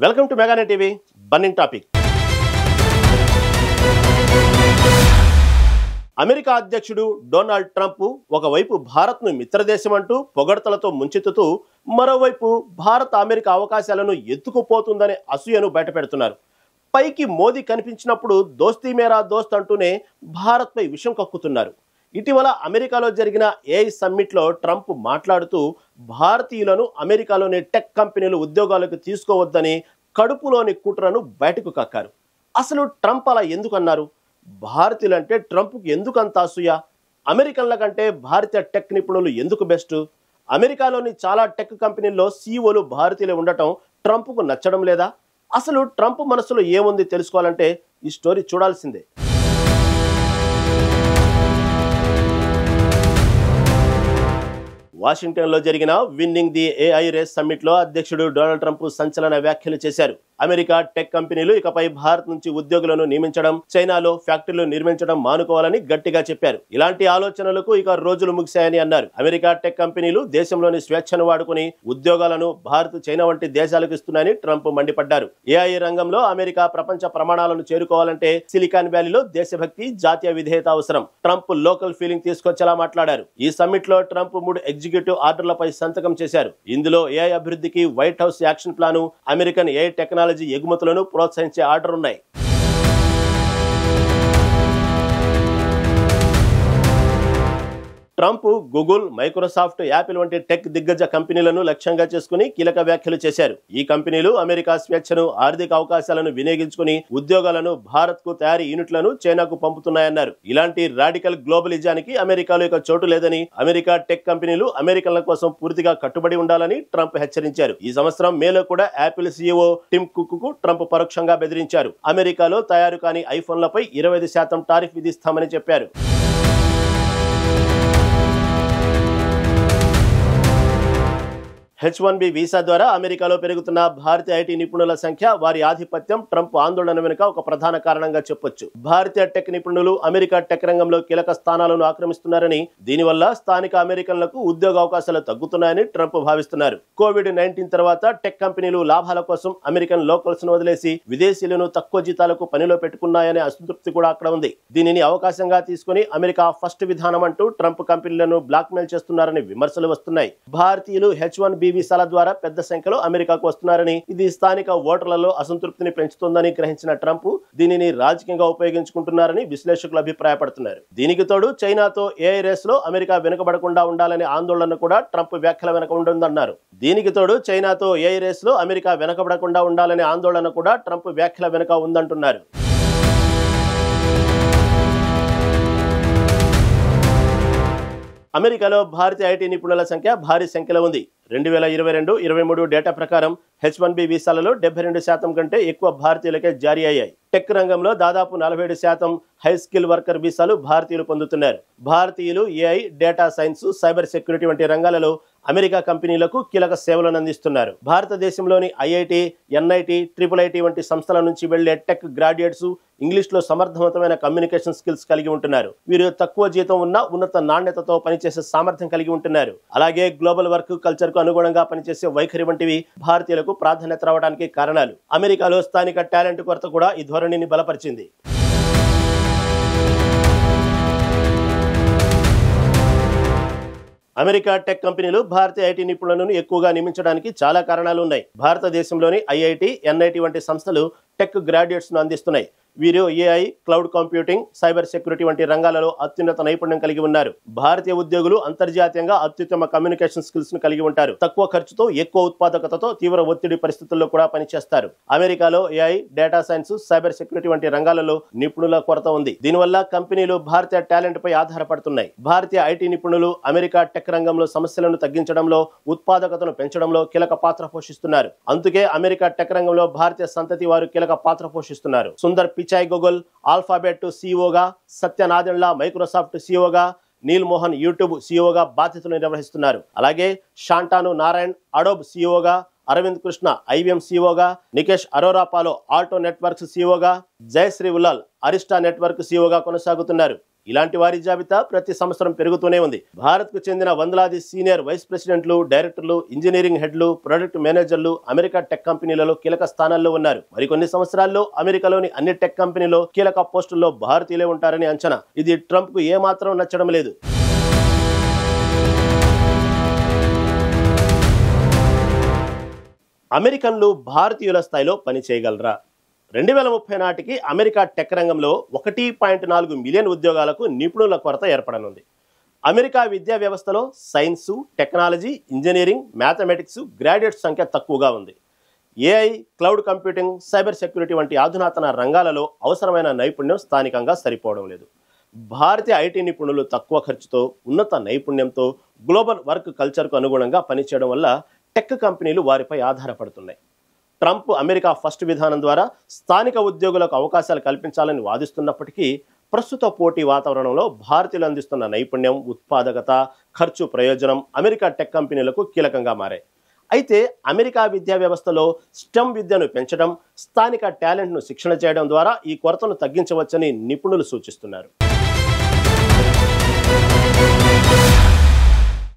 Welcome to మెగానే TV burning topic. America అధ్యక్షుడు Donald Trump ఒకవైపు భారత్ను మిత్రదేశం అంటూ పొగడ్తలతో ముంచెత్తుతూ మరోవైపు భారత్ అమెరికా అవకాశాలను ఎత్తుకుపోతుందనే అసూయను బయటపెడుతున్నారు. పైకి మోదీ కనిపించినప్పుడు దోస్తీ మేరా దోస్త్ అంటూనే భారత్పై విషం కక్కుతున్నారు. ఇటీవల అమెరికాలో జరిగిన ఏఐ సమ్మిట్లో ట్రంప్ మాట్లాడుతూ భారతీయులను అమెరికాలోని టెక్ కంపెనీలు ఉద్యోగాలకు తీసుకోవద్దని కడుపులోని కుట్రను బయటకు కక్కారు. అసలు ట్రంప్ అలా ఎందుకు అన్నారు? భారతీయులంటే ట్రంప్కు ఎందుకు అంత అసూయ? అమెరికన్ల కంటే భారతీయ టెక్ నిపుణులు ఎందుకు బెస్ట్? అమెరికాలోని చాలా టెక్ కంపెనీల్లో సీఈఓలు భారతీయులు ఉండటం ట్రంప్కు నచ్చడం లేదా? అసలు ట్రంప్ మనసులో ఏముంది తెలుసుకోవాలంటే ఈ స్టోరీ చూడాల్సిందే. వాషింగ్టన్లో జరిగిన విన్నింగ్ ది ఏఐ రేస్ సమ్మిట్లో అధ్యక్షుడు డొనాల్డ్ ట్రంప్ సంచలన వ్యాఖ్యలు చేశారు. అమెరికా టెక్ కంపెనీలు ఇకపై భారత్ నుంచి ఉద్యోగులను నియమించడం, చైనాలో ఫ్యాక్టరీలు నిర్మించడం మానుకోవాలని గట్టిగా చెప్పారు. ఇలాంటి ఆలోచనలకు ఇక రోజులు ముగిశాయని అన్నారు. అమెరికా టెక్ కంపెనీలు దేశంలోని స్వేచ్ఛను వాడుకుని ఉద్యోగాలను భారత్, చైనా వంటి దేశాలకు ఇస్తున్నాయని ట్రంప్ మండిపడ్డారు. ఏఐ రంగంలో అమెరికా ప్రపంచ ప్రమాణాలను చేరుకోవాలంటే సిలికాన్ వ్యాలీలో దేశభక్తి, జాతీయ విధేయత అవసరం. ట్రంప్ లోకల్ ఫీలింగ్ తీసుకొచ్చేలా మాట్లాడారు. ఈ సమ్మిట్ లో ట్రంప్ 3 ఎగ్జిక్యూటివ్ ఆర్డర్లపై సంతకం చేశారు. ఇందులో ఏఐ అభివృద్ధికి White House action plan, American AI technology ఎగుమతులను ప్రోత్సహించే ఆర్డర్ ఉన్నాయి. ట్రంప్ గూగుల్, మైక్రోసాఫ్ట్, యాపిల్ వంటి టెక్ దిగ్గజ కంపెనీలను లక్ష్యంగా చేసుకుని కీలక వ్యాఖ్యలు చేశారు. ఈ కంపెనీలు అమెరికా స్వేచ్ఛను, ఆర్థిక అవకాశాలను వినియోగించుకుని ఉద్యోగాలను భారత్ కు, తయారీ యూనిట్లను చైనాకు పంపుతున్నాయన్నారు. ఇలాంటి రాడికల్ గ్లోబలిజానికి అమెరికాలో ఇక చోటు లేదని, అమెరికా టెక్ కంపెనీలు అమెరికన్ల కోసం పూర్తిగా కట్టుబడి ఉండాలని ట్రంప్ హెచ్చరించారు. ఈ సంవత్సరం మేలో కూడా యాపిల్ సీఈఓ టిమ్ కుక్ కు ట్రంప్ పరోక్షంగా బెదిరించారు. అమెరికాలో తయారు కాని ఐఫోన్లపై 25% టారిఫ్ విధిస్తామని చెప్పారు. H-1B వీసా ద్వారా అమెరికాలో పెరుగుతున్న భారతీయ ఐటీ నిపుణుల సంఖ్య, వారి ఆధిపత్యం ట్రంప్ ఆందోళన వెనుక ఒక ప్రధాన కారణంగా చెప్పొచ్చు. భారతీయ టెక్ నిపుణులు అమెరికా టెక్ రంగంలో కీలక స్థానాలను ఆక్రమిస్తున్నారని, దీనివల్ల స్థానిక అమెరికన్లకు ఉద్యోగ అవకాశాలు తగ్గుతున్నాయని ట్రంప్ భావిస్తున్నారు. కోవిడ్-19 తర్వాత టెక్ కంపెనీలు లాభాల కోసం అమెరికన్ లోకల్స్ ను వదిలేసి విదేశీయులను తక్కువ జీతాలకు పనిలో పెట్టుకున్నాయనే అసంతృప్తి కూడా అక్కడ ఉంది. దీనిని అవకాశంగా తీసుకుని అమెరికా ఫస్ట్ విధానం అంటూ ట్రంప్ కంపెనీలను బ్లాక్మెయిల్ చేస్తున్నారని విమర్శలు వస్తున్నాయి. భారతీయులు H-1B వీసాల ద్వారా పెద్ద సంఖ్యలో అమెరికాకు వస్తున్నారని, ఇది స్థానిక ఓటర్లలో అసంతృప్తిని పెంచుతోందని గ్రహించిన ట్రంప్ దీనిని రాజకీయంగా ఉపయోగించుకుంటున్నారని విశ్లేషకులు అభిప్రాయపడుతున్నారు. దీనికి తోడు చైనాతో ఏఐ రేస్ లో అమెరికా వెనుకబడకుండా ఉండాలనే ఆందోళన కూడా ట్రంప్ వ్యాఖ్యల వెనుక ఉంటుందన్నారు. దీనికి తోడు చైనాతో ఏఐ రేస్ లో అమెరికా వెనుకబడకుండా ఉండాలనే ఆందోళన కూడా ట్రంప్ వ్యాఖ్యల వెనుక ఉందంటున్నారు. అమెరికాలో భారతీయ ఐటీ నిపుణుల సంఖ్య భారీ సంఖ్యలో ఉంది. 2022-23 డేటా ప్రకారం H-1B వీసాలలో 72% కంటే ఎక్కువ భారతీయులకే జారీ అయ్యాయి. టెక్ రంగంలో దాదాపు 47% హై స్కిల్ వర్కర్ వీసాలు భారతీయులు పొందుతున్నారు. భారతీయులు AI, data science, cyber security వంటి రంగాలలో అమెరికా కంపెనీలకు కీలక సేవలను అందిస్తున్నారు. భారతదేశంలోని ఐఐటి, ఎన్ఐటి, IIIT వంటి సంస్థల నుంచి వెళ్లే టెక్ గ్రాడ్యుయేట్స్ ఇంగ్లీష్లో సమర్థవంతమైన కమ్యూనికేషన్ స్కిల్స్ కలిగి ఉంటున్నారు. వీరు తక్కువ జీతం ఉన్న ఉన్నత నాణ్యతతో పనిచేసే సామర్థ్యం కలిగి ఉంటున్నారు. అలాగే గ్లోబల్ వర్క్ కల్చర్ కు అనుగుణంగా పనిచేసే వైఖరి వంటివి భారతీయులకు ప్రాధాన్యత రావడానికి కారణాలు. అమెరికాలో స్థానిక టాలెంట్ కొరత కూడా ఈ ధోరణిని బలపరిచింది. అమెరికా టెక్ కంపెనీలు భారతీయ ఐటీ నిపుణులను ఎక్కువగా నియమించడానికి చాలా కారణాలు ఉన్నాయి. భారతదేశంలోని ఐఐటి, ఎన్ఐటి వంటి సంస్థలు టెక్ గ్రాడ్యుయేట్స్ ను అందిస్తున్నాయి. వీరు AI, cloud computing, cyber security వంటి రంగాలలో అత్యున్నత నైపుణ్యం కలిగి ఉన్నారు. భారతీయ ఉద్యోగులు అంతర్జాతీయంగా అత్యుత్తమ కమ్యూనికేషన్ స్కిల్స్ ను కలిగి ఉంటారు. తక్కువ ఖర్చుతో, ఎక్కువ ఉత్పాదకతతో తీవ్ర ఒత్తిడి పరిస్థితుల్లో కూడా పనిచేస్తారు. అమెరికాలో AI, data science, cyber security వంటి రంగాలలో నిపుణుల కొరత ఉంది. దీనివల్ల కంపెనీలు భారతీయ టాలెంట్ పై ఆధారపడుతున్నాయి. భారతీయ ఐటీ నిపుణులు అమెరికా టెక్ రంగంలో సమస్యలను తగ్గించడంలో, ఉత్పాదకతను పెంచడంలో కీలక పాత్ర పోషిస్తున్నారు. అందుకే అమెరికా టెక్ రంగంలో భారతీయ సంతతి వారు కీలక పాత్ర పోషిస్తున్నారు. సుందర్ పిచాయ్ గూగుల్, ఆల్ఫాబెట్ సీఈఓగా, సత్య నాదెళ్ల మైక్రోసాఫ్ట్ సీఈఓగా, నీల్ మోహన్ యూట్యూబ్ సీఈఓగా బాధ్యతలు నిర్వహిస్తున్నారు. అలాగే శాంటాను నారాయణ్ అడోబ్ సీఈఓగా, అరవింద్ కృష్ణ ఐబీఎం సీఈఓగా, Nikesh Arora Palo Alto Networks సీఈఓగా, జయశ్రీ ఉల్లాల్ అరిస్టా నెట్వర్క్ సీఈఓగా కొనసాగుతున్నారు. ఇలాంటి వారి జాబితా ప్రతి సంవత్సరం పెరుగుతూనే ఉంది. భారత్కు చెందిన వందలాది సీనియర్ వైస్ ప్రెసిడెంట్లు, డైరెక్టర్లు, ఇంజనీరింగ్ హెడ్లు, ప్రొడక్ట్ మేనేజర్లు అమెరికా టెక్ కంపెనీలలో కీలక స్థానాల్లో ఉన్నారు. మరికొన్ని సంవత్సరాల్లో అమెరికాలోని అన్ని టెక్ కంపెనీలో కీలక పోస్టుల్లో భారతీయులే ఉంటారని అంచనా. ఇది ట్రంప్ కు ఏమాత్రం నచ్చడం లేదు. అమెరికన్లు భారతీయుల స్థాయిలో పని చేయగలరా? 2030 నాటికి అమెరికా టెక్ రంగంలో 1.4 మిలియన్ ఉద్యోగాలకు నిపుణుల కొరత ఏర్పడనుంది. అమెరికా విద్యా వ్యవస్థలో science, technology, engineering, mathematics graduates సంఖ్య తక్కువగా ఉంది. AI, cloud computing, cyber security వంటి అధునాతన రంగాలలో అవసరమైన నైపుణ్యం స్థానికంగా సరిపోవడం లేదు. భారతీయ ఐటీ నిపుణులు తక్కువ ఖర్చుతో, ఉన్నత నైపుణ్యంతో గ్లోబల్ వర్క్ కల్చర్కు అనుగుణంగా పనిచేయడం వల్ల టెక్ కంపెనీలు వారిపై ఆధారపడుతున్నాయి. ట్రంప్ అమెరికా ఫస్ట్ విధానం ద్వారా స్థానిక ఉద్యోగులకు అవకాశాలు కల్పించాలని వాదిస్తున్నప్పటికీ ప్రస్తుత పోటీ వాతావరణంలో భారతీయులు అందిస్తున్న నైపుణ్యం, ఉత్పాదకత, ఖర్చు ప్రయోజనం అమెరికా టెక్ కంపెనీలకు కీలకంగా మారాయి. అయితే అమెరికా విద్యా వ్యవస్థలో స్టెమ్ విద్యను పెంచడం, స్థానిక టాలెంట్ను శిక్షణ చేయడం ద్వారా ఈ కొరతను తగ్గించవచ్చని నిపుణులు సూచిస్తున్నారు.